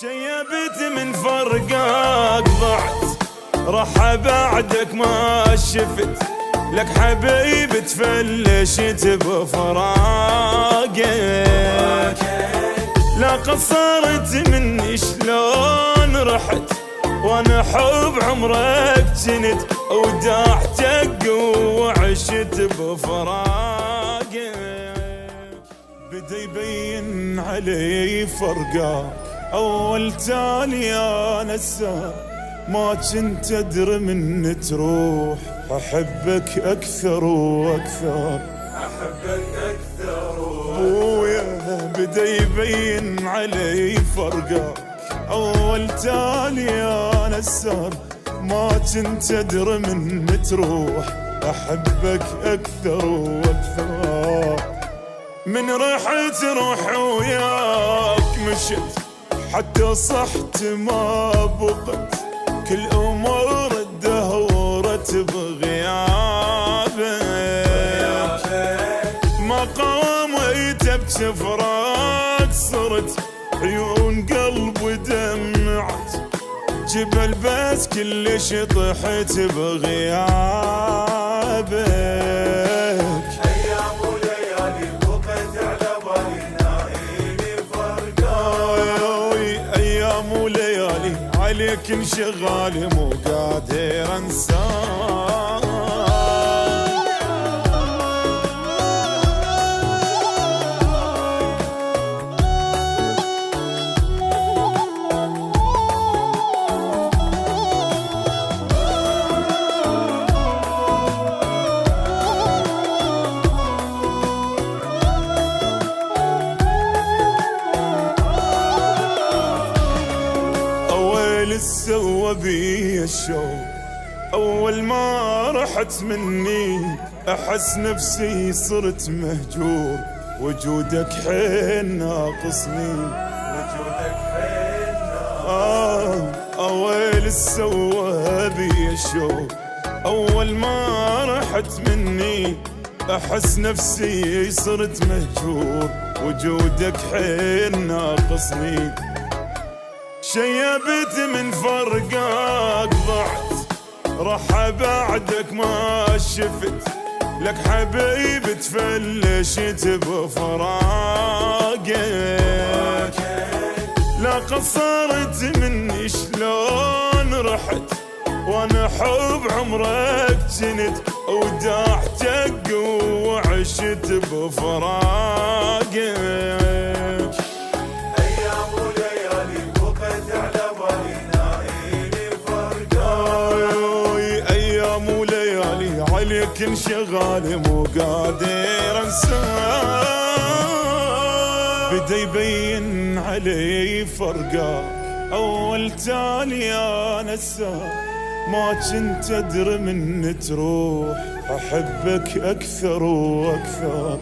شيبت من فرقك ضعت، راح بعدك ما شفت لك حبيب تفلشت بفراقك. لا قصرت مني شلون رحت وانا حب عمرك جنت، وداعتك وعشت بفراقك. بدا يبين علي فرقك أول تالي أنا السار، ما كنت أدري من تروح أحبك أكثر وأكثر، أحبك أكثر ويا بدا يبين علي فرقك أول تالي أنا السار، ما كنت أدري من تروح أحبك أكثر وأكثر. من رحت روح وياك مشت حتى صحت ما بقت، كل أمور دهورت بغيابك. ما قاميت بشفراك صرت عيون قلبي دمعت، جبل بس كلش طحت بغيابك. أيام وليالي بقت على بالي نايمي فرقاك، أيام وليالي عليك انشغالي مو قادر انساك. سوى بي الشوق أول ما رحت مني، أحس نفسي صرت مهجور، وجودك حيل ناقصني، وجودك حيل أويل سوى بي الشوق أول ما رحت مني، أحس نفسي صرت مهجور، وجودك حيل ناقصني. شيبت من فرقك ضعت، راح بعدك ما شفت لك حبيب تفلشت بفراقك. لا قصرت مني شلون رحت وانا حب عمرك جنت، وداعتك وعشت بفراقك. عليك انشغالي مو قادر انساك. بدا يبين علي فرقك اول تالي انا السار، ما كنت ادري من تروح احبك اكثر واكثر.